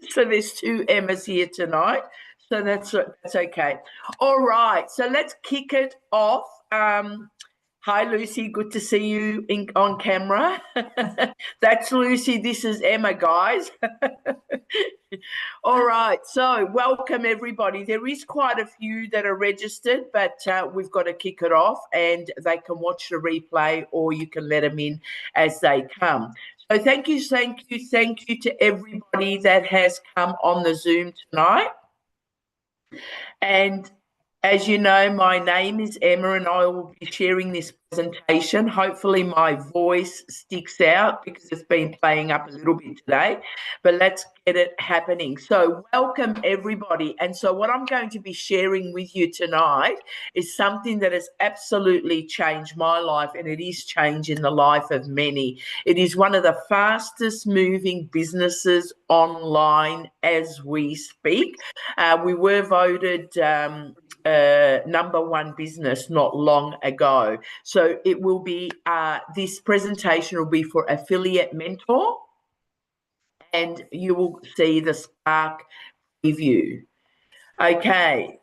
So there's two Emmas here tonight. So that's okay. All right. So let's kick it off. Hi, Lucy. Good to see you on camera. That's Lucy. This is Emma, guys. All right. So welcome, everybody. There is quite a few that are registered, but we've got to kick it off, and they can watch the replay, or you can let them in as they come. So thank you to everybody that has come on the Zoom tonight. And as you know, my name is Emma, and I will be sharing this presentation. Hopefully my voice sticks out because it's been playing up a little bit today, but let's get it happening. So welcome, everybody. And so what I'm going to be sharing with you tonight is something that has absolutely changed my life, and it is changing the life of many. It is one of the fastest moving businesses online as we speak. We were voted number one business not long ago. So it will be, this presentation will be for Affiliate Mentor, and you will see the Spark review. Okay.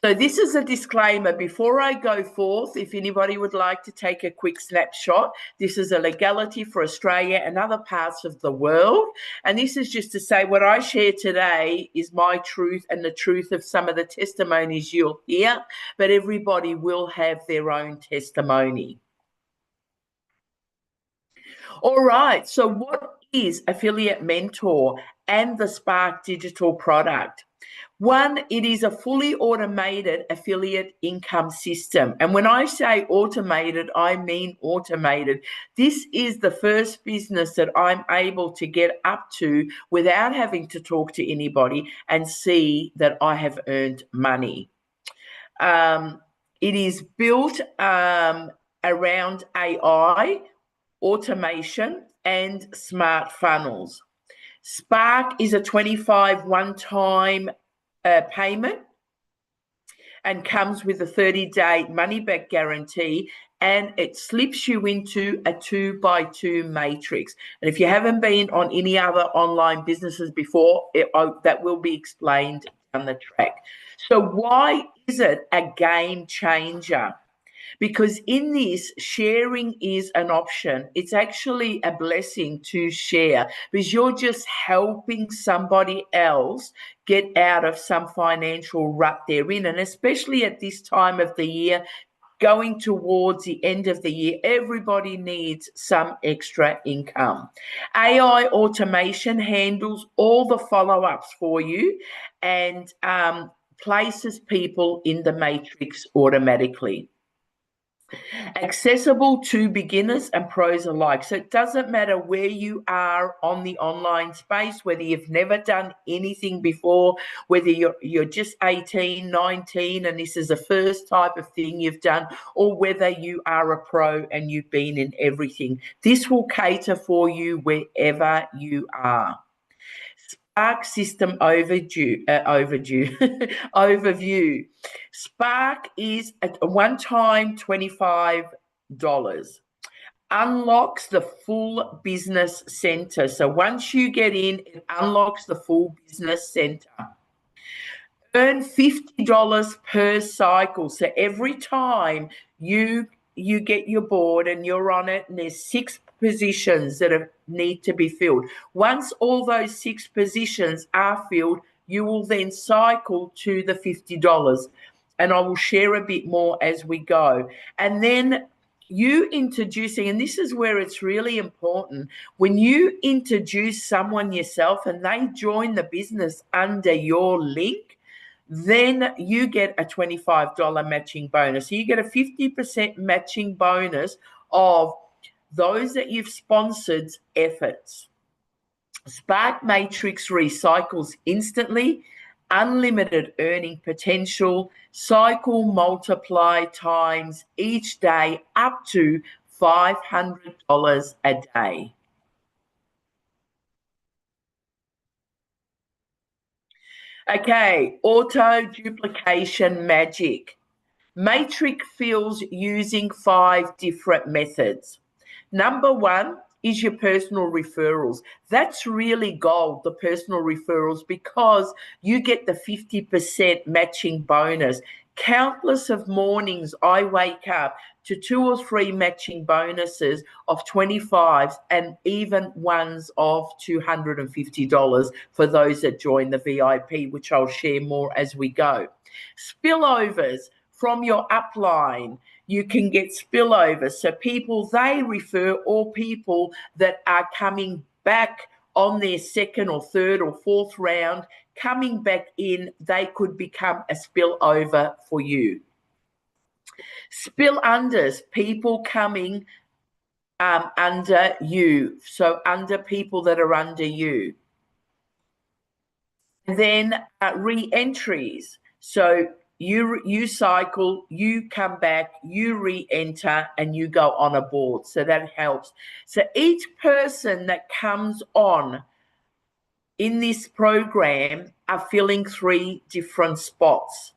So this is a disclaimer. Before I go forth, if anybody would like to take a quick snapshot, this is a legality for Australia and other parts of the world. And this is just to say what I share today is my truth and the truth of some of the testimonies you'll hear, but everybody will have their own testimony. All right. So what is Affiliate Mentor and the Spark digital product? One, it is a fully automated affiliate income system. And when I say automated, I mean automated. This is the first business that I'm able to get up to without having to talk to anybody and see that I have earned money. It is built around AI, automation, and smart funnels. Spark is a 25 one-time payment and comes with a 30-day money-back guarantee, and it slips you into a 2x2 matrix. And if you haven't been on any other online businesses before, that will be explained down the track. So why is it a game changer? Because in this, sharing is an option. It's actually a blessing to share because you're just helping somebody else get out of some financial rut they're in. And especially at this time of the year, going towards the end of the year, everybody needs some extra income. AI automation handles all the follow-ups for you and places people in the matrix automatically. Accessible to beginners and pros alike. So it doesn't matter where you are on the online space, whether you've never done anything before, whether you're just 18, 19, and this is the first type of thing you've done, or whether you are a pro and you've been in everything. This will cater for you wherever you are. Spark system overview. Spark is a one-time $25. Unlocks the full business center. So once you get in, it unlocks the full business center. Earn $50 per cycle. So every time you get your board and you're on it, and there's 6 positions that need to be filled. Once all those 6 positions are filled, you will then cycle to the $50. And I will share a bit more as we go. And then you introducing, and this is where it's really important, when you introduce someone yourself and they join the business under your link, then you get a $25 matching bonus. So you get a 50% matching bonus of those that you've sponsored efforts. Spark Matrix recycles instantly, unlimited earning potential, cycle multiply times each day up to $500 a day. Okay, auto duplication magic. Matrix fills using 5 different methods. Number 1, is your personal referrals. That's really gold, the personal referrals, because you get the 50% matching bonus. Countless of mornings I wake up to 2 or 3 matching bonuses of 25s and even ones of $250 for those that join the VIP, which I'll share more as we go. Spillovers from your upline. You can get spillovers. So people they refer, or people that are coming back on their second or third or fourth round, coming back in, they could become a spillover for you. Spill unders, people coming under you, so under people that are under you. And then re-entries. So you cycle, you come back, you re-enter, and you go on a board. So that helps. So each person that comes on in this program are filling 3 different spots.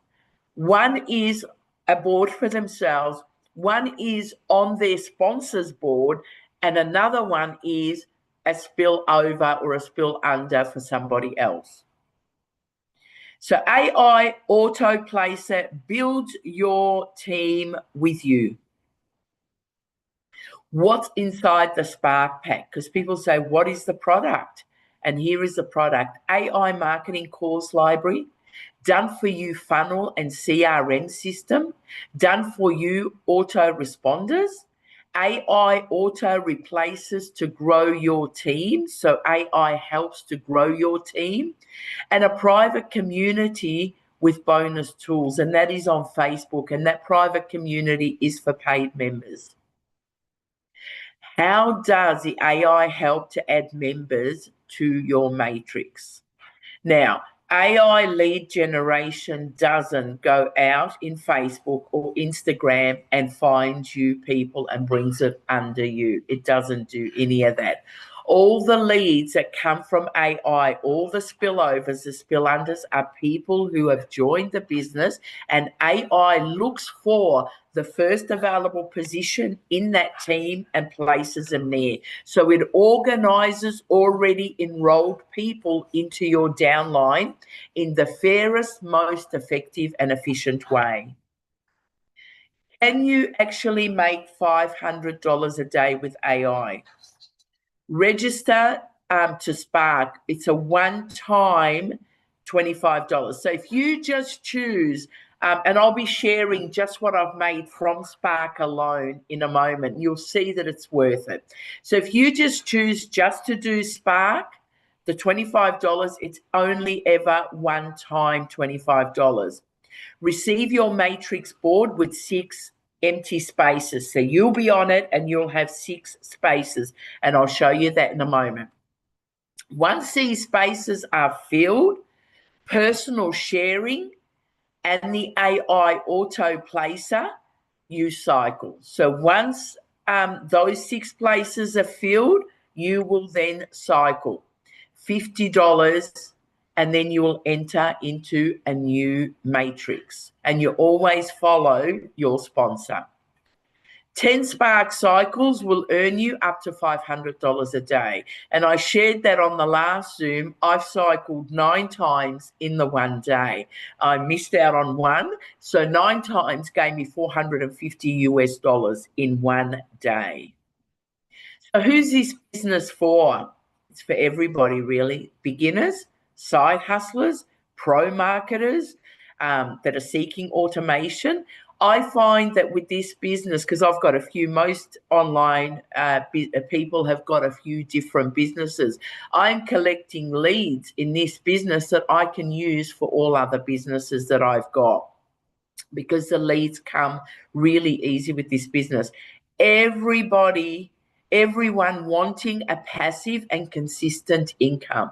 One is a board for themselves, one is on their sponsor's board, and another one is a spill over or a spill under for somebody else. So AI Auto Placer builds your team with you. What's inside the Spark Pack? Because people say, what is the product? And here is the product. AI Marketing Course Library, done for you funnel and CRM system, done for you autoresponders, AI auto replaces to grow your team. So AI helps to grow your team, and a private community with bonus tools. And that is on Facebook. And that private community is for paid members. How does the AI help to add members to your matrix? Now, AI lead generation doesn't go out in Facebook or Instagram and finds you people and brings it under you. It doesn't do any of that. All the leads that come from AI, all the spillovers, the spill unders are people who have joined the business, and AI looks for the first available position in that team and places them there. So it organizes already enrolled people into your downline in the fairest, most effective and efficient way. Can you actually make $500 a day with AI? Register to Spark. It's a one-time $25. So if you just choose, and I'll be sharing just what I've made from Spark alone in a moment, you'll see that it's worth it. So if you just choose just to do Spark, the $25, it's only ever one time $25. Receive your matrix board with 6 empty spaces. So you'll be on it and you'll have 6 spaces, and I'll show you that in a moment. Once these spaces are filled, personal sharing and the AI auto placer, you cycle. So once those 6 places are filled, you will then cycle $50, and then you will enter into a new matrix, and you always follow your sponsor. 10 Spark cycles will earn you up to $500 a day. And I shared that on the last Zoom. I've cycled 9 times in the one day. I missed out on one. So 9 times gave me $450 in one day. So who's this business for? It's for everybody, really. Beginners, side hustlers, pro marketers that are seeking automation. I find that with this business, because I've got a few, most online people have got a few different businesses. I'm collecting leads in this business that I can use for all other businesses that I've got, because the leads come really easy with this business. Everyone wanting a passive and consistent income.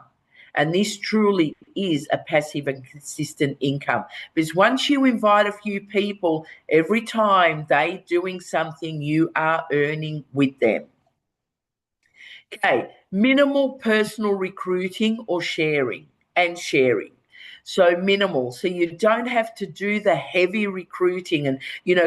And this truly is a passive and consistent income, because once you invite a few people, every time they're doing something, you are earning with them. Okay, minimal personal recruiting or sharing. So minimal. So you don't have to do the heavy recruiting and,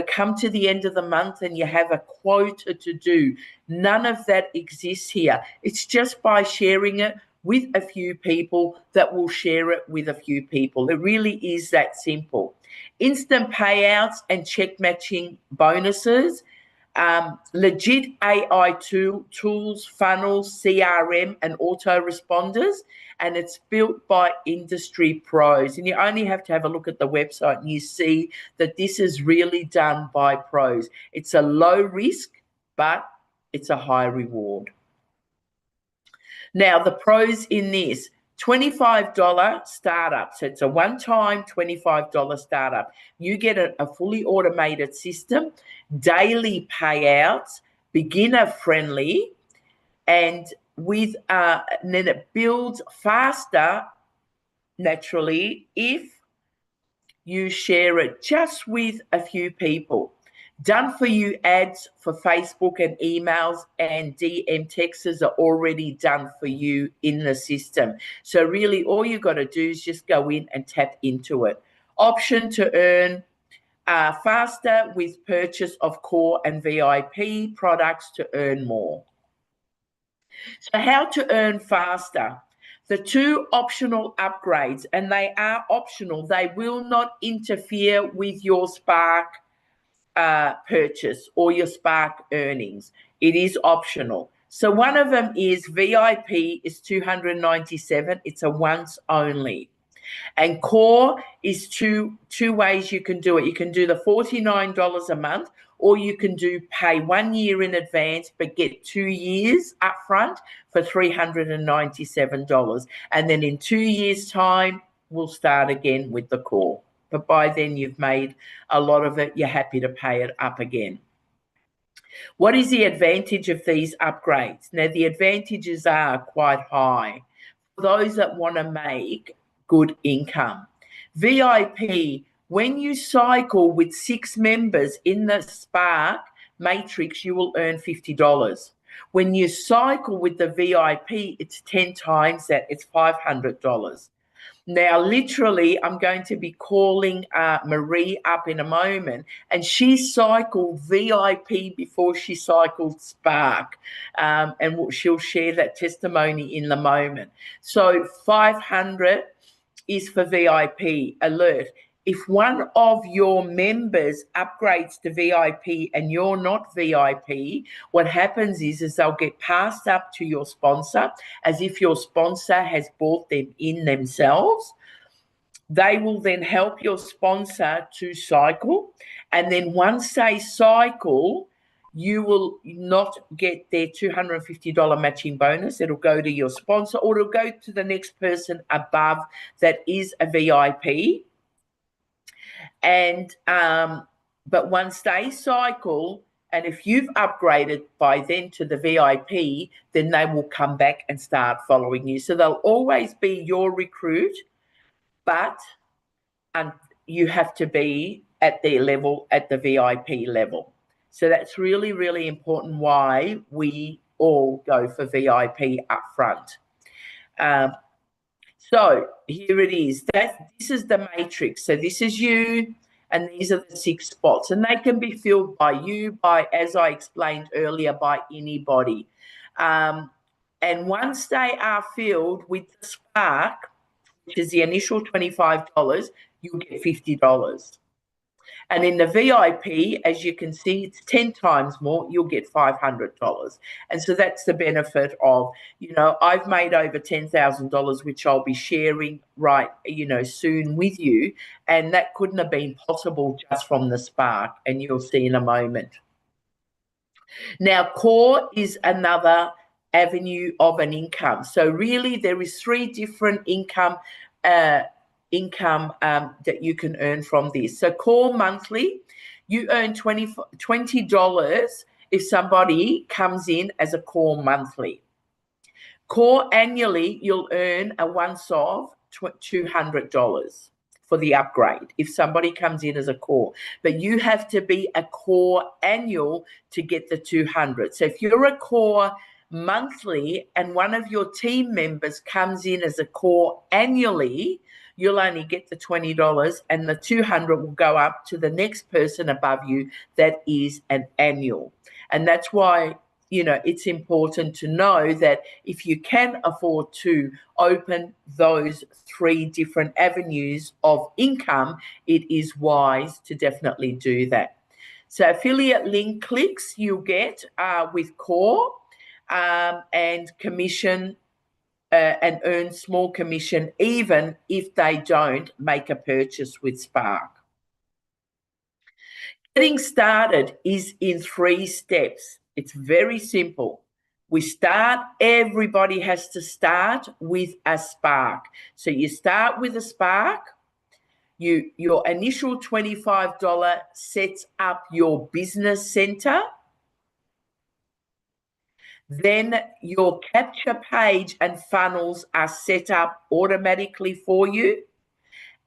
come to the end of the month and you have a quota to do. None of that exists here. It's just by sharing it with a few people that will share it with a few people. It really is that simple. Instant payouts and check matching bonuses. Legit AI tools, funnels, CRM, and autoresponders, and it's built by industry pros. And you only have to have a look at the website and you see that this is really done by pros. It's a low risk, but it's a high reward. Now, the pros in this, $25 startup. So it's a one-time $25 startup. You get a fully automated system, daily payouts, beginner friendly, and then it builds faster naturally if you share it just with a few people. Done for you ads for Facebook and emails and DM texts are already done for you in the system. So really all you got to do is just go in and tap into it. Option to earn faster with purchase of core and VIP products to earn more. So how to earn faster? The two optional upgrades, and they are optional. They will not interfere with your Spark purchase or your Spark earnings. It is optional. So one of them is VIP is $297. It's a once only. And core is two ways you can do it. You can do the $49 a month, or you can do pay 1 year in advance but get 2 years upfront for $397. And then in 2 years' time, we'll start again with the core. But by then you've made a lot of it. You're happy to pay it up again. What is the advantage of these upgrades? Now, the advantages are quite high for those that want to make good income. VIP, when you cycle with 6 members in the Spark matrix, you will earn $50. When you cycle with the VIP, it's 10 times that, it's $500. Now, literally, I'm going to be calling Marie up in a moment, and she cycled VIP before she cycled Spark, and she'll share that testimony in the moment. So 500 is for VIP. Alert. If one of your members upgrades to VIP and you're not VIP, what happens is they'll get passed up to your sponsor as if your sponsor has bought them in themselves. They will then help your sponsor to cycle. And then once they cycle, you will not get their $250 matching bonus. It'll go to your sponsor, or it'll go to the next person above that is a VIP. And but once they cycle, and if you've upgraded by then to the VIP, then they will come back and start following you. So they'll always be your recruit, but you have to be at their level, at the VIP level. So that's really, really important why we all go for VIP up front. So here it is. This is the matrix. So this is you, and these are the 6 spots. And they can be filled by you, as I explained earlier, by anybody. And once they are filled with the Spark, which is the initial $25, you'll get $50. And in the VIP, as you can see, it's 10 times more, you'll get $500. And so that's the benefit of, I've made over $10,000, which I'll be sharing soon with you. And that couldn't have been possible just from the Spark, and you'll see in a moment. Now, core is another avenue of an income. So really there is 3 different income that you can earn from this. So core monthly, you earn $20 if somebody comes in as a core monthly. Core annually, you'll earn a once-off $200 for the upgrade if somebody comes in as a core. But you have to be a core annual to get the $200. So if you're a core monthly and one of your team members comes in as a core annually, you'll only get the $20 and the $200 will go up to the next person above you that is an annual. And that's why, it's important to know that if you can afford to open those 3 different avenues of income, it is wise to definitely do that. So affiliate link clicks you'll get with Core and commission and earn small commission even if they don't make a purchase with Spark. Getting started is in 3 steps. It's very simple. Everybody has to start with a Spark. So you start with a Spark. Your initial $25 sets up your business center. Then your capture page and funnels are set up automatically for you.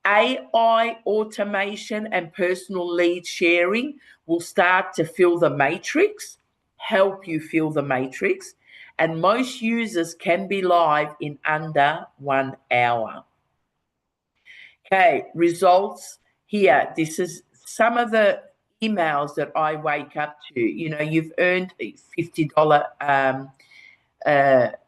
AI automation and personal lead sharing will start to fill the matrix, help you fill the matrix, and most users can be live in under 1 hour. Okay, results here. This is some of the emails that I wake up to. You've earned $50,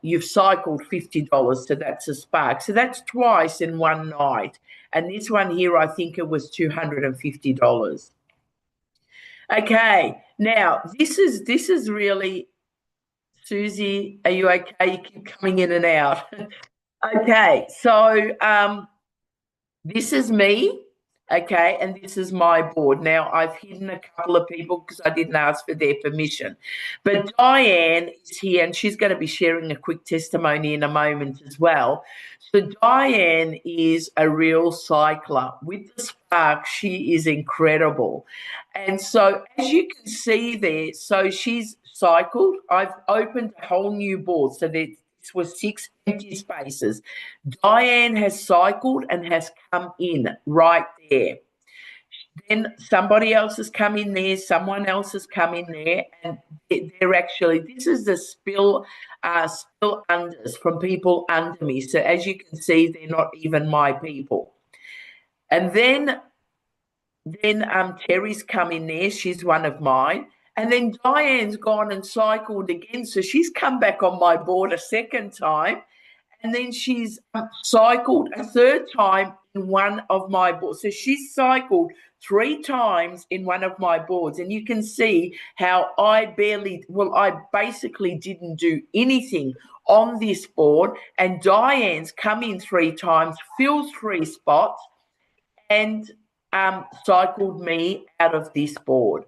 you've cycled $50, so that's a Spark. So that's twice in one night. And this one here, I think it was $250. Okay, now this is really, Susie, are you okay? You keep coming in and out. Okay, so this is me. Okay, and this is my board. Now, I've hidden a couple of people because I didn't ask for their permission. But Diane is here, and she's going to be sharing a quick testimony in a moment as well. So Diane is a real cycler. With the Spark, she is incredible. And so, as you can see there, so she's cycled. I've opened a whole new board. So this was 6 empty spaces. Diane has cycled and has come in right there. Then somebody else has come in there, someone else has come in there, and they're actually, this is the spill unders from people under me. So as you can see, they're not even my people. And then Terry's come in there, she's one of mine. And then Diane's gone and cycled again. So she's come back on my board a second time. And then she's cycled a third time in one of my boards. So she's cycled 3 times in one of my boards. And you can see how I basically didn't do anything on this board. And Diane's come in 3 times, filled 3 spots, and cycled me out of this board.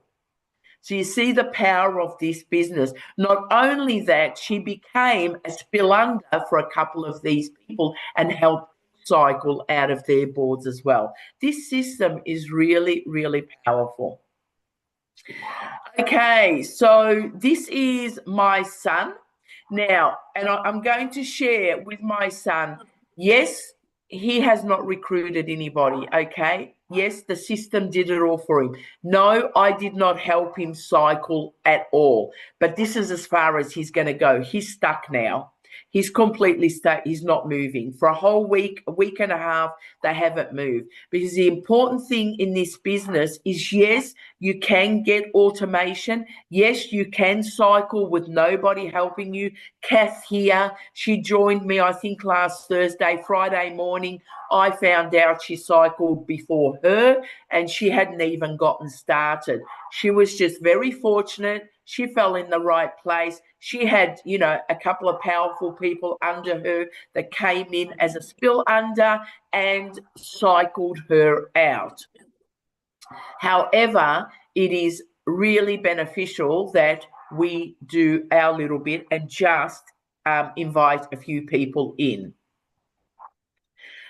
So you see the power of this business. Not only that, she became a spill under for a couple of these people and helped cycle out of their boards as well. This system is really, really powerful. Okay, so this is my son. Now, and I'm going to share with my son, yes, he has not recruited anybody, okay? Yes, the system did it all for him. No, I did not help him cycle at all. But this is as far as he's going to go. He's stuck now. He's completely stuck. He's not moving. For a whole week, a week and a half, they haven't moved. Because the important thing in this business is, yes, you can get automation. Yes, you can cycle with nobody helping you. Kath here, she joined me, I think, last Thursday, Friday morning. I found out she cycled before her and she hadn't even gotten started. She was just very fortunate. She fell in the right place. She had, a couple of powerful people under her that came in as a spill under and cycled her out. However, it is really beneficial that we do our little bit and just invite a few people in.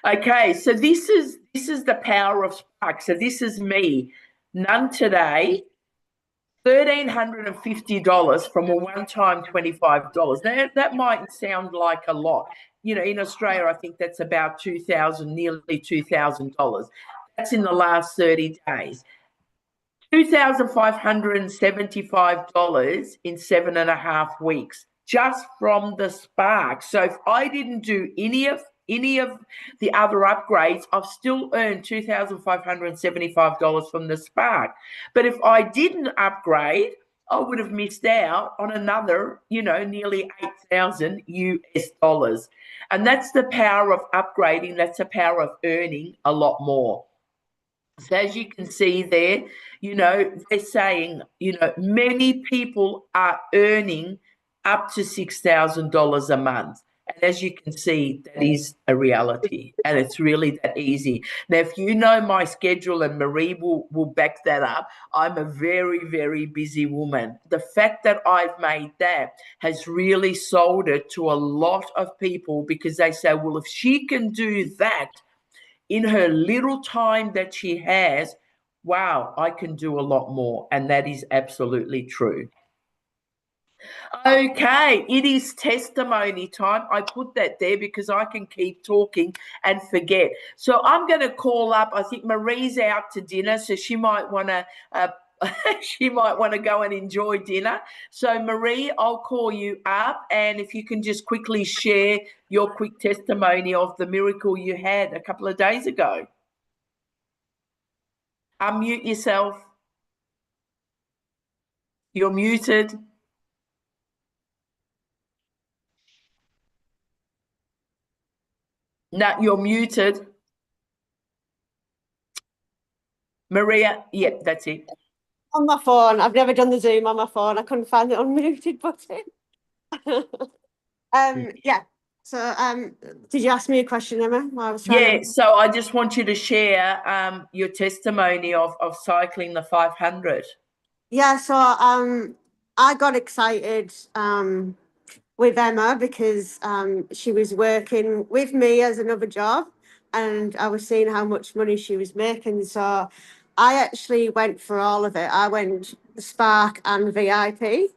Okay, so this is the power of Spark. So this is me. None today. $1,350 from a one-time $25. Now, that might sound like a lot. In Australia, I think that's about nearly $2,000. That's in the last 30 days. $2,575 in 7.5 weeks, just from the Spark. So if I didn't do any of the other upgrades, I've still earned $2,575 from the Spark. But if I didn't upgrade, I would have missed out on another, nearly 8,000 US dollars. And that's the power of upgrading. That's the power of earning a lot more. So as you can see there, they're saying, many people are earning up to $6,000 a month. And as you can see, that is a reality, and it's really that easy. Now, if you know my schedule, and Marie will back that up, I'm a very, very busy woman. The fact that I've made that has really sold it to a lot of people, because they say, well, if she can do that in her little time that she has, wow, I can do a lot more. And that is absolutely true. Okay, it is testimony time. I put that there because I can keep talking and forget. So I'm going to call up, I think Marie's out to dinner, so she might want to go and enjoy dinner. So Marie, I'll call you up, and if you can just quickly share your quick testimony of the miracle you had a couple of days ago. Unmute yourself. You're muted. No, you're muted. Maria, yeah, that's it. On my phone. I've never done the Zoom on my phone. I couldn't find the unmuted button. Yeah. So, did you ask me a question, Emma? So I just want you to share your testimony of cycling the 500. Yeah. So, I got excited with Emma because she was working with me as another job, and I was seeing how much money she was making. So I actually went for all of it. I went Spark and VIP,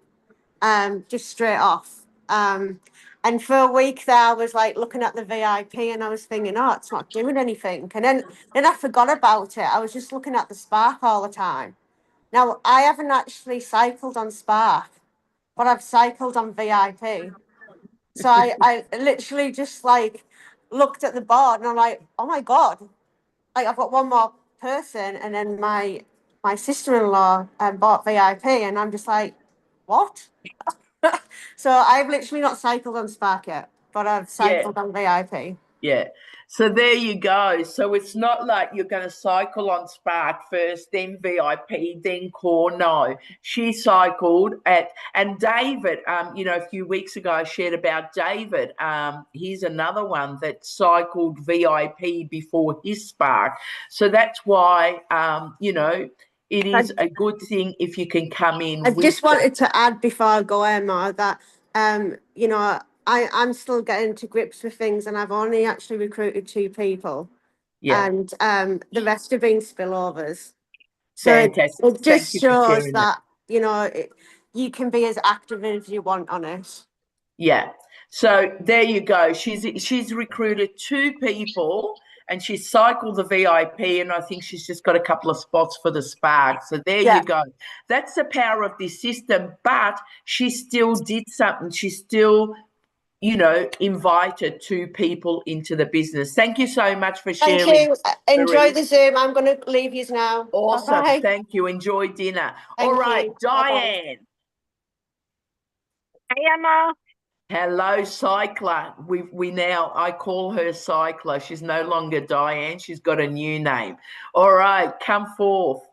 just straight off. And for a week there, I was like looking at the VIP and I was thinking, oh, it's not doing anything. And then I forgot about it. I was just looking at the Spark all the time. Now, I haven't actually cycled on Spark, but I've cycled on VIP. So I literally just like looked at the board and I'm like, oh my God, like I've got one more person. And then my sister-in-law bought VIP and I'm just like, what? So I've literally not cycled on Spark yet, but I've cycled on VIP. Yeah. So there you go. So it's not like you're going to cycle on Spark first, then VIP, then Core. No, she cycled and David, a few weeks ago I shared about David. He's another one that cycled VIP before his Spark. So that's why, it is a good thing if you can come in. I just wanted to add before I go, Emma, that, I'm still getting to grips with things and I've only actually recruited 2 people. Yeah. And the rest have been spillovers. So it just shows that, you can be as active as you want on it. Yeah. So there you go. She's recruited 2 people and she cycled the VIP, and I think she's just got a couple of spots for the Spark. So there you go. That's the power of this system. But she still did something. She still, invited 2 people into the business. Thank you so much for sharing. Thank you. Enjoy the Zoom. I'm going to leave you now. Awesome. Bye-bye. Thank you. Enjoy dinner. All right, Diane. Hey, Emma. Hello, Cycler. I call her Cycler. She's no longer Diane. She's got a new name. All right, come forth.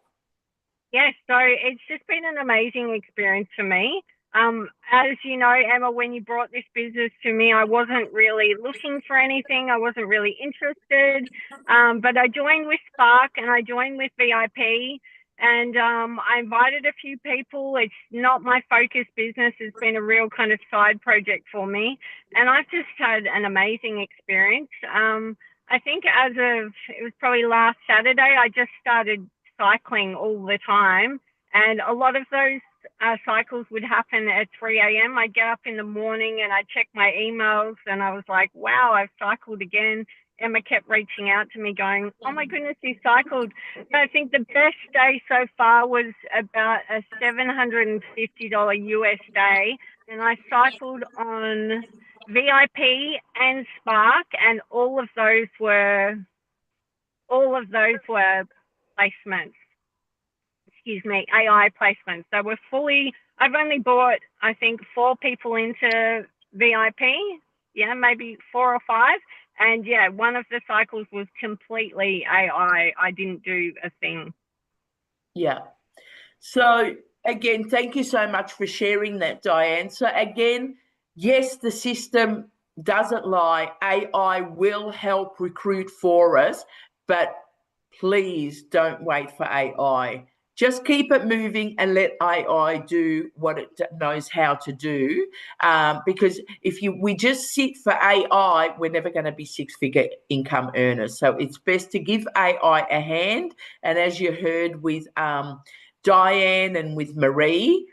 Yes, so it's just been an amazing experience for me. As you know, Emma, when you brought this business to me, I wasn't really looking for anything. I wasn't really interested. But I joined with Spark and I joined with VIP. And I invited a few people. It's not my focus business. It's been a real kind of side project for me. And I've just had an amazing experience. I think it was probably last Saturday, I just started cycling all the time. And a lot of those cycles would happen at 3 a.m. I'd get up in the morning and I'd check my emails and I was like, wow, I've cycled again Emma kept reaching out to me going, oh my goodness, you cycled. And I think the best day so far was about a $750 US day. And I cycled on VIP and Spark, and all of those were placements. Excuse me, AI placements. They were fully, I've only brought, I think, 4 people into VIP, yeah, maybe 4 or 5. And yeah, one of the cycles was completely AI. I didn't do a thing. Yeah. So again, thank you so much for sharing that, Diane. So again, yes, the system doesn't lie. AI will help recruit for us, but please don't wait for AI. Just keep it moving and let AI do what it knows how to do. Because if we just sit for AI, we're never going to be 6-figure income earners. So it's best to give AI a hand. And as you heard with Diane and with Marie,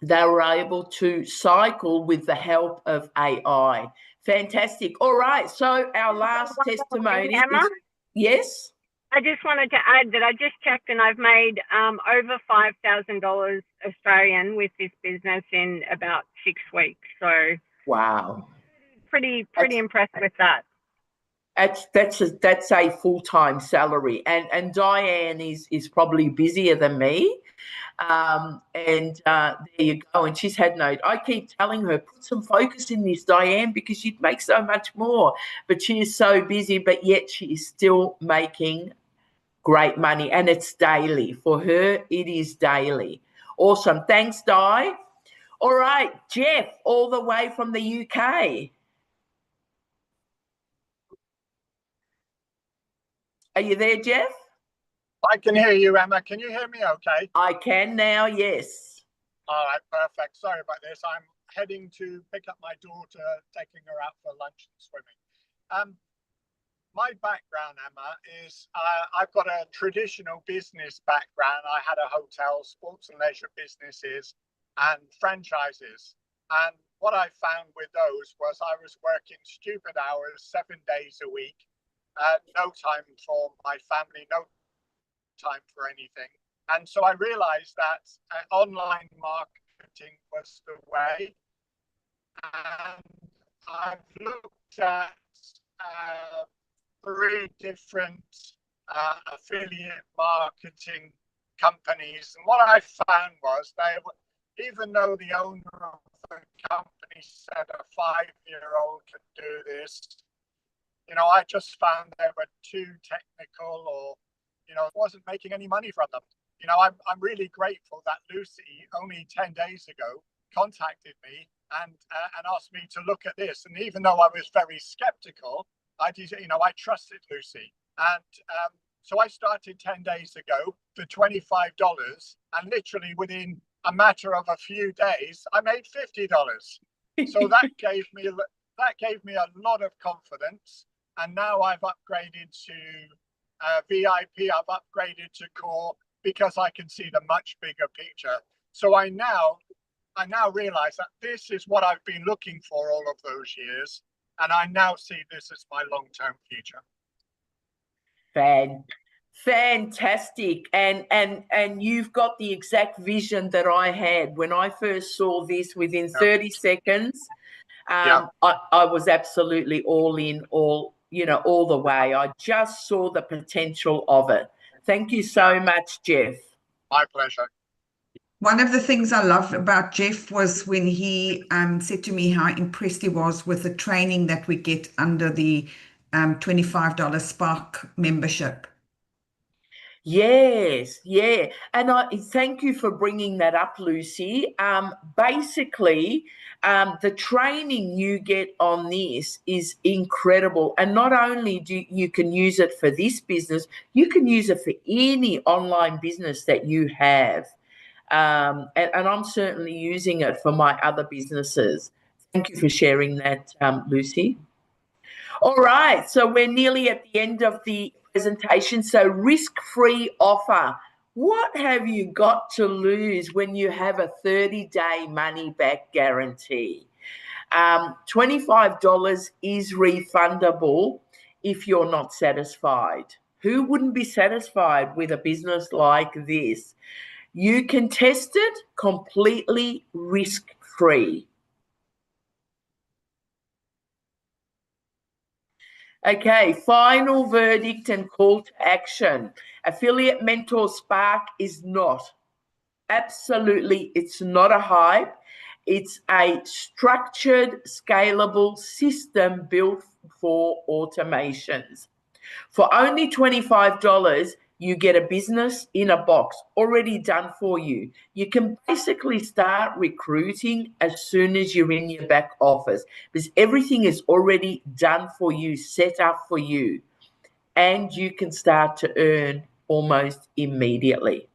they were able to cycle with the help of AI. Fantastic. All right. So our last testimony is, yes? I just wanted to add that I just checked and I've made over $5,000 Australian with this business in about 6 weeks. So wow, pretty impressed with that. That's a full-time salary, and Diane is probably busier than me. There you go. And she's had I keep telling her, put some focus in this, Diane, because you'd make so much more. But she is so busy, but yet she is still making great money, and it's daily. For her, it is daily. Awesome. Thanks, Di. All right, Jeff, all the way from the UK. Are you there, Jeff? I can hear you, Emma. Can you hear me okay? I can now, yes. All right, perfect. Sorry about this. I'm heading to pick up my daughter, taking her out for lunch and swimming. My background, Emma, is I've got a traditional business background. I had a hotel, sports and leisure businesses, and franchises. And what I found with those was I was working stupid hours, 7 days a week, no time for my family, no time for anything. And so I realized that online marketing was the way. And I've looked at 3 different affiliate marketing companies. And what I found was even though the owner of the company said a 5-year-old could do this, I just found they were too technical, or, wasn't making any money from them. I'm really grateful that Lucy only 10 days ago contacted me and asked me to look at this. And even though I was very skeptical, I trusted Lucy. And so I started 10 days ago for $25, and literally within a matter of a few days, I made $50. So that gave me a lot of confidence. And now I've upgraded to VIP, I've upgraded to Core, because I can see the much bigger picture. So I now realize that this is what I've been looking for all of those years. And I now see this as my long-term future. Fantastic. And you've got the exact vision that I had when I first saw this. Within 30 seconds, I was absolutely all in, all the way. I just saw the potential of it. Thank you so much, Jeff. My pleasure. One of the things I loved about Jeff was when he said to me how impressed he was with the training that we get under the $25 Spark membership. Yes, yeah. And I thank you for bringing that up, Lucy. Basically, the training you get on this is incredible. And not only do you can use it for this business, you can use it for any online business that you have. And I'm certainly using it for my other businesses. Thank you for sharing that, Lucy. All right, so we're nearly at the end of the presentation. So risk-free offer. What have you got to lose when you have a 30-day money-back guarantee? $25 is refundable if you're not satisfied. Who wouldn't be satisfied with a business like this? You can test it completely risk-free. Okay, final verdict and call to action. Affiliate Mentor Spark is not. Absolutely, it's not a hype. It's a structured, scalable system built for automations. For only $25, you get a business in a box already done for you. You can basically start recruiting as soon as you're in your back office because everything is already done for you, set up for you, and you can start to earn almost immediately.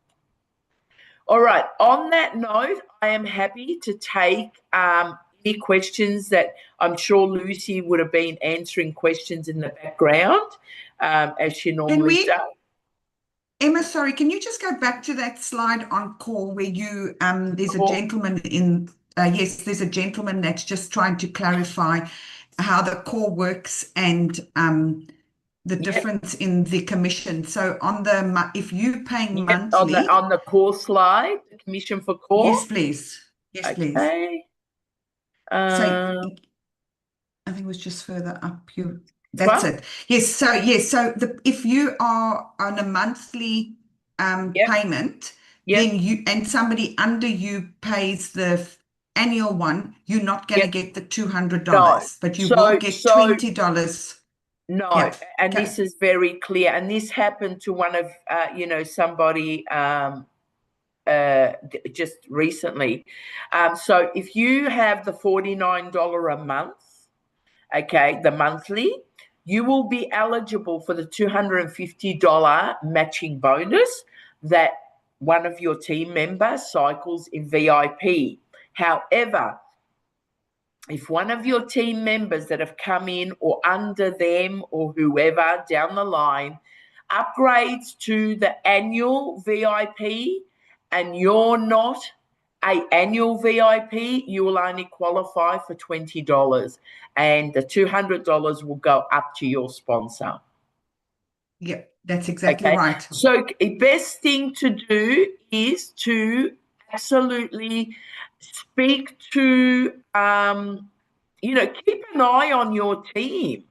All right, on that note, I am happy to take any questions that I'm sure Lucy would have been answering questions in the background as she normally does. Emma, sorry, can you just go back to that slide on call where you, there's a gentleman in, yes, there's a gentleman that's just trying to clarify how the call works and the difference in the commission. So on the, if you're paying monthly. On the core slide, the commission for core? Yes, please. Yes, please. Okay. So I think it was just further up here. That's it. Yes. So yes. So if you are on a monthly payment, then you and somebody under you pays the annual one, you're not going to get the $200, but you will get $20. No, and this is very clear. And this happened to one of somebody just recently. So if you have the $49 a month, okay, the monthly, you will be eligible for the $250 matching bonus that one of your team members cycles in VIP. However, if one of your team members that have come in or under them or whoever down the line upgrades to the annual VIP and you're not an annual VIP, you will only qualify for $20 and the $200 will go up to your sponsor. Yeah, that's exactly right. So the best thing to do is to absolutely speak to, keep an eye on your team,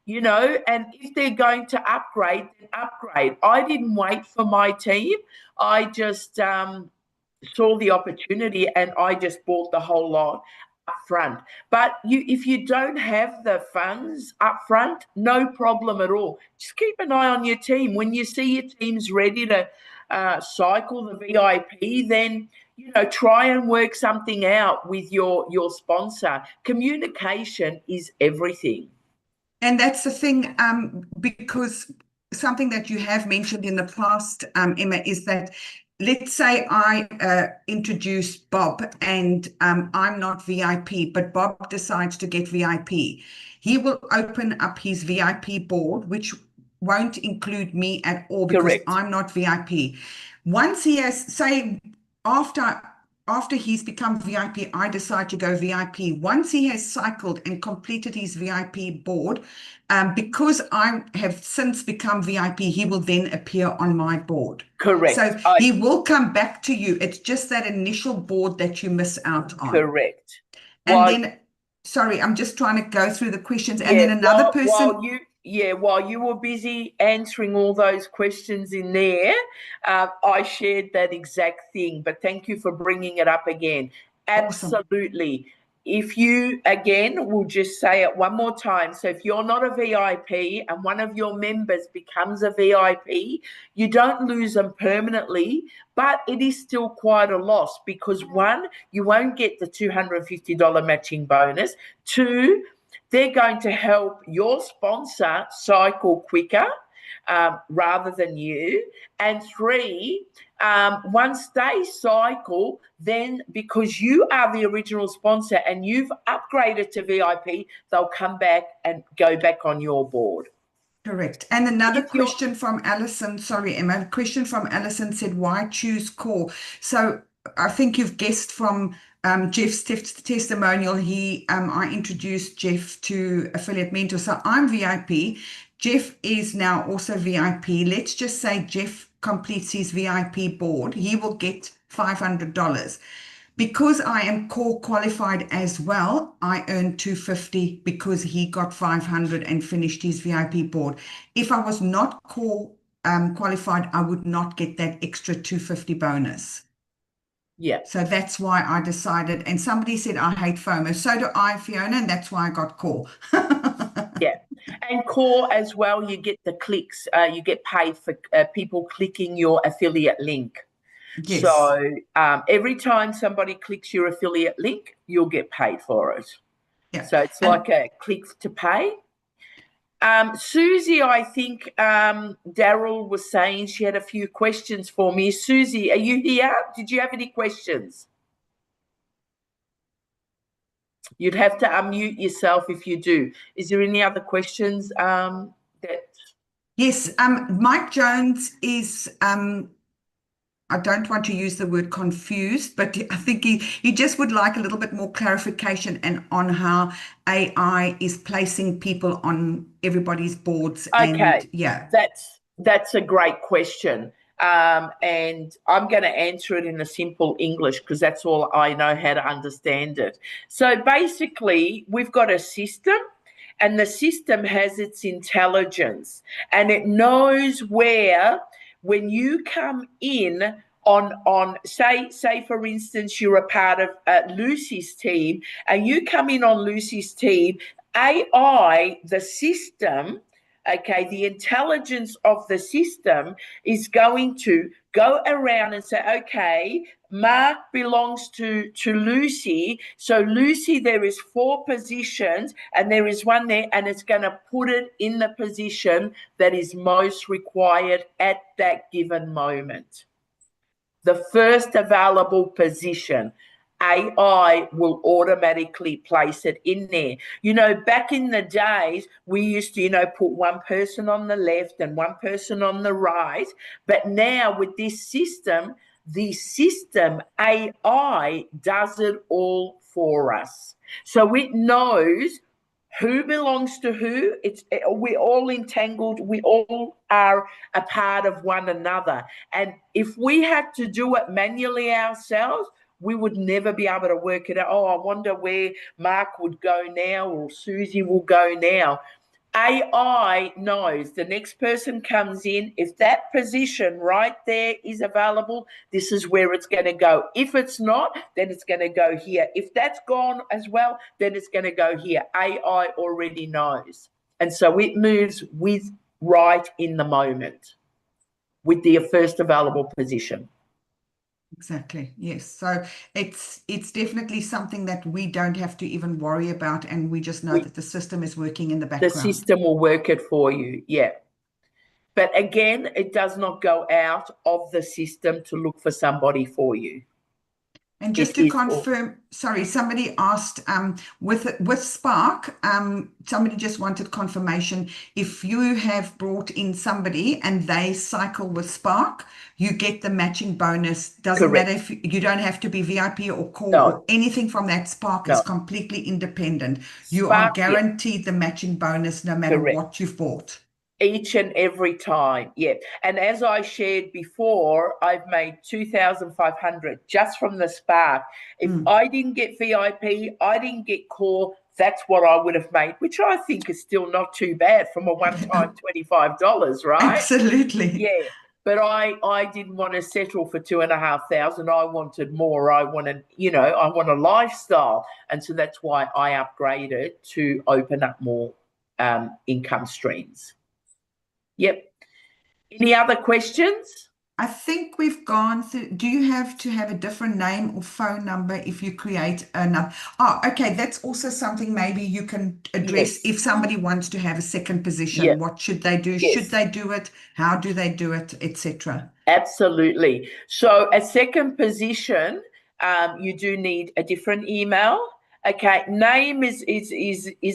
and if they're going to upgrade, then upgrade. I didn't wait for my team. I just saw the opportunity and I just bought the whole lot up front. But if you don't have the funds up front, no problem at all. Just keep an eye on your team. When you see your team's ready to cycle the VIP, then try and work something out with your sponsor. Communication is everything. And that's the thing, because something that you have mentioned in the past, Emma, is that let's say I introduce Bob and I'm not VIP, but Bob decides to get VIP. He will open up his VIP board, which won't include me at all because I'm not VIP. Once he has, say, after he's become VIP, I decide to go VIP. Once he has cycled and completed his VIP board, because I have since become VIP, he will then appear on my board. Correct. So he will come back to you. It's just that initial board that you miss out on. Correct. And then, sorry, I'm just trying to go through the questions. And then another person. While you were busy answering all those questions in there, I shared that exact thing. But thank you for bringing it up again. Absolutely. Awesome. If you, again, we'll just say it one more time. So if you're not a VIP and one of your members becomes a VIP, you don't lose them permanently, but it is still quite a loss because, one, you won't get the $250 matching bonus. Two, they're going to help your sponsor cycle quicker rather than you. And three, once they cycle, then because you are the original sponsor and you've upgraded to VIP, they'll come back and go back on your board. Correct. And another question from Alison, sorry, Emma, a question from Alison said, why choose core? So I think you've guessed from Jeff's testimonial. I introduced Jeff to Affiliate Mentor. So I'm VIP. Jeff is now also VIP. Let's just say Jeff completes his VIP board, he will get $500. Because I am core qualified as well, I earned $250 because he got 500 and finished his VIP board. If I was not core qualified, I would not get that extra $250 bonus. Yeah. So that's why I decided, and somebody said I hate FOMO. So do I, Fiona, and that's why I got core. Yeah. And core as well, you get the clicks, you get paid for people clicking your affiliate link. Yes. So every time somebody clicks your affiliate link, you'll get paid for it. Yeah. So it's like a click to pay. Susie, I think Daryl was saying she had a few questions for me. Susie, are you here? Did you have any questions? You'd have to unmute yourself if you do. Is there any other questions Yes, Mike Jones is I don't want to use the word confused, but I think he just would like a little bit more clarification and on how AI is placing people on everybody's boards. Okay. And yeah. That's a great question. And I'm going to answer it in a simple English because that's all I know how to understand it. So basically, we've got a system, and the system has its intelligence, and it knows where, when you come in on say for instance, you're a part of Lucy's team, and you come in on Lucy's team, AI, the system, okay, the intelligence of the system is going to go around and say, okay, Mark belongs to Lucy. So Lucy, there is 4 positions and there is one there, and it's going to put it in the position that is most required at that given moment. The first available position, AI will automatically place it in there. You know, back in the days, we used to, put one person on the left and one person on the right. But now with this system, the system AI does it all for us. So it knows who belongs to who. We're all entangled. We all are a part of one another. And if we had to do it manually ourselves, we would never be able to work it out. Oh, I wonder where Mark would go now, or Susie will go now. AI knows the next person comes in. If that position right there is available, this is where it's going to go. If it's not, then it's going to go here. If that's gone as well, then it's going to go here. AI already knows. And so it moves with right in the moment with the first available position. Exactly. Yes. So it's definitely something that we don't have to even worry about, and we just know that the system is working in the background. The system will work it for you. Yeah. But again, it does not go out of the system to look for somebody for you. And just to confirm, sorry, somebody asked with Spark, somebody just wanted confirmation. If you have brought in somebody and they cycle with Spark, you get the matching bonus. Doesn't matter if you don't have to be VIP or core or anything from that. Spark is completely independent. You are guaranteed the matching bonus no matter what you've bought. Each and every time, yeah. And as I shared before, I've made 2,500 just from the Spark. If I didn't get VIP, I didn't get core, that's what I would have made, which I think is still not too bad from a one-time $25, right? Absolutely. Yeah. But I didn't want to settle for 2,500. I wanted more. I wanted, I want a lifestyle. And so that's why I upgraded to open up more income streams. Yep. Any other questions? I think we've gone through. Do you have to have a different name or phone number if you create another? Oh, okay. That's also something maybe you can address if somebody wants to have a second position. Yeah. What should they do? Should they do it? How do they do it, etc.? Absolutely. So a second position, you do need a different email. Okay, name is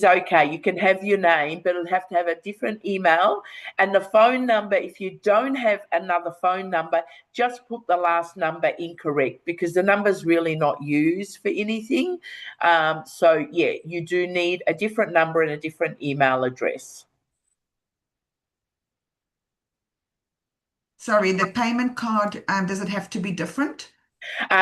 okay. You can have your name, but it'll have to have a different email. And the phone number, if you don't have another phone number, just put the last number incorrect because the number's really not used for anything. So, yeah, you do need a different number and a different email address. Sorry, the payment card, does it have to be different?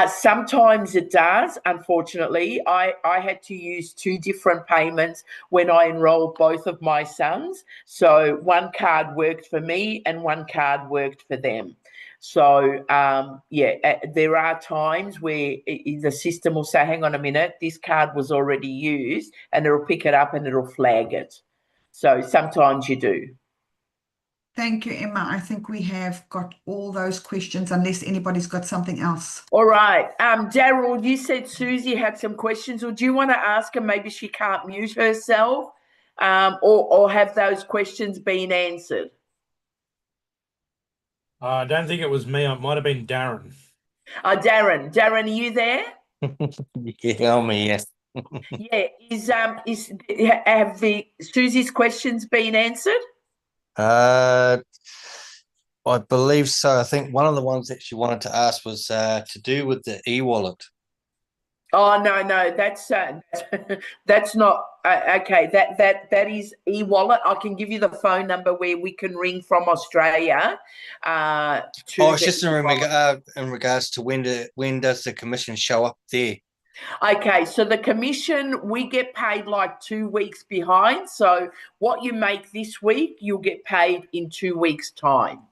Sometimes it does, unfortunately. I had to use 2 different payments when I enrolled both of my sons. So one card worked for me and one card worked for them. So, there are times where the system will say, hang on a minute, this card was already used, and it'll pick it up and it'll flag it. So sometimes you do. Thank you, Emma. I think we have got all those questions, unless anybody's got something else. All right. Daryl, you said Susie had some questions, or do you want to ask her? Maybe she can't mute herself, or have those questions been answered? I don't think it was me. It might have been Darren. Darren, are you there? Yeah, I'm here. Yeah. Have Susie's questions been answered? I believe so. I think one of the ones that she wanted to ask was to do with the e-wallet. Oh no, that's not okay. That is e-wallet. I can give you the phone number where we can ring from Australia. It's just in regards to when does the commission show up there? Okay, so the commission, we get paid like 2 weeks behind. So what you make this week, you'll get paid in 2 weeks' time.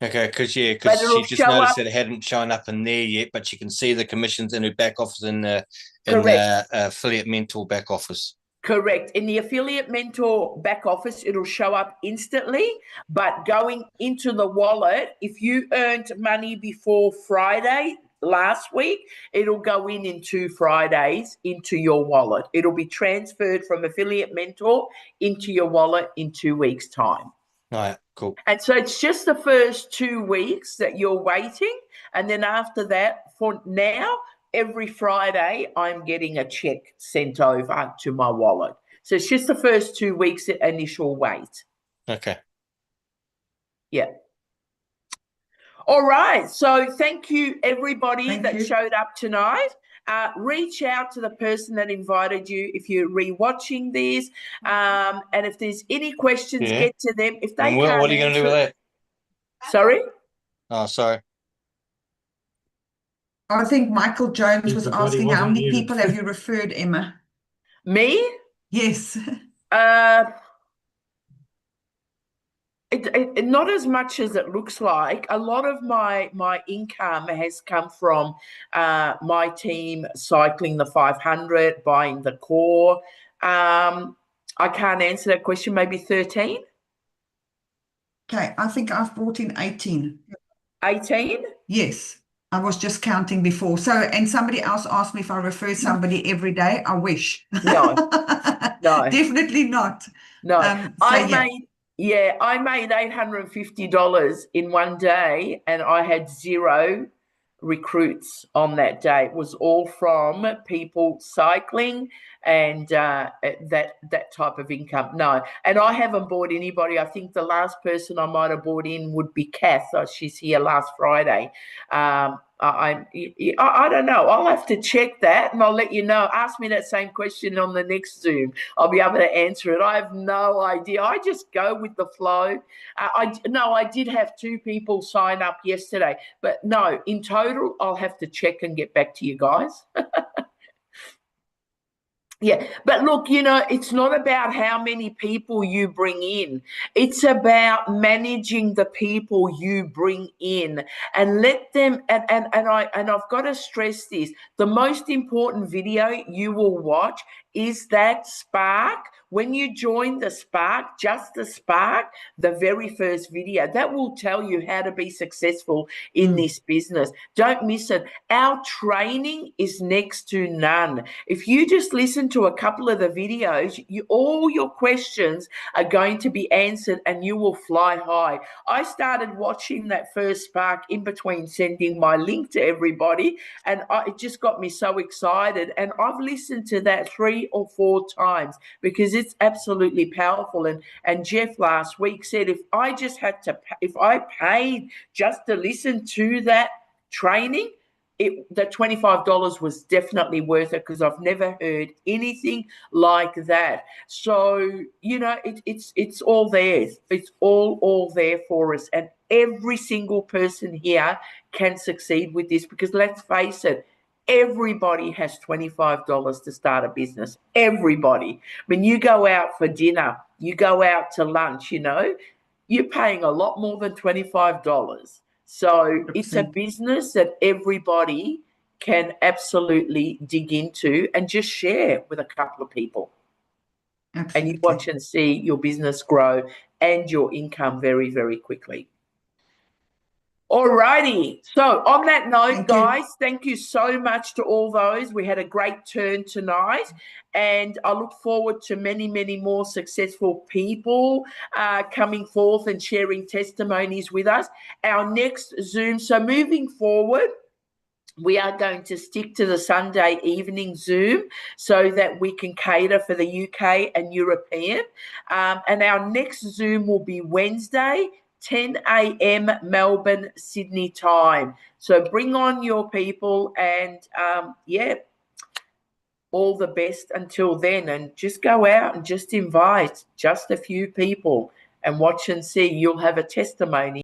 Okay, because she just noticed that it hadn't shown up in there yet, but she can see the commissions in her back office in the Affiliate Mentor back office. Correct. In the Affiliate Mentor back office, it'll show up instantly. But going into the wallet, if you earned money before Friday last week, it'll go in 2 Fridays into your wallet. It'll be transferred from Affiliate Mentor into your wallet in 2 weeks' time. All right, cool. And so it's just the first 2 weeks that you're waiting. And then after that, for now, every Friday, I'm getting a check sent over to my wallet. So it's just the first 2 weeks initial wait. Okay. Yeah. All right. So thank you, everybody that showed up tonight. Reach out to the person that invited you if you're rewatching this. And if there's any questions, get to them. If they can't what are you going to do with that? Sorry? Oh, sorry. I think Michael Jones was asking, how many people have you referred, Emma? Me? Yes. Not as much as it looks like. A lot of my income has come from my team cycling the 500, buying the core. I can't answer that question. Maybe 13? Okay, I think I've brought in 18. 18? Yes, I was just counting before. So, and somebody else asked me if I refer somebody every day. I wish. No. No. Definitely not. No. I made $850 in one day, and I had 0 recruits on that day. It was all from people cycling and that type of income. No, and I haven't bought anybody. I think the last person I might have bought in would be Kath. She's here last Friday. I don't know. I'll have to check that, and I'll let you know. Ask me that same question on the next Zoom. I'll be able to answer it. I have no idea. I just go with the flow. I did have 2 people sign up yesterday, but no, in total, I'll have to check and get back to you guys. Yeah, but look, it's not about how many people you bring in. It's about managing the people you bring in and let them. And I've got to stress this: the most important video you will watch is that Spark. When you join the Spark, just the Spark, the very first video, that will tell you how to be successful in this business. Don't miss it. Our training is next to none. If you just listen to a couple of the videos, all your questions are going to be answered and you will fly high. I started watching that first Spark in between sending my link to everybody, and it just got me so excited. And I've listened to that 3 or 4 times because it's absolutely powerful. And Jeff last week said, if I paid just to listen to that training, the $25 was definitely worth it, because I've never heard anything like that. So, you know, it's all there. It's all there for us. And every single person here can succeed with this, because let's face it, everybody has $25 to start a business. Everybody. When you go out for dinner, you go out to lunch, you know, you're paying a lot more than $25. So it's a business that everybody can absolutely dig into and just share with a couple of people. Absolutely. And you watch and see your business grow and your income very, very quickly. All righty. So on that note, guys, thank you so much to all those. We had a great turn tonight, and I look forward to many, many more successful people coming forth and sharing testimonies with us. Our next Zoom, so moving forward, we are going to stick to the Sunday evening Zoom so that we can cater for the UK and European. And our next Zoom will be Wednesday, 10 a.m. Melbourne, Sydney time. So bring on your people, and yeah, all the best until then. And just go out and just invite just a few people and watch and see. You'll have a testimony.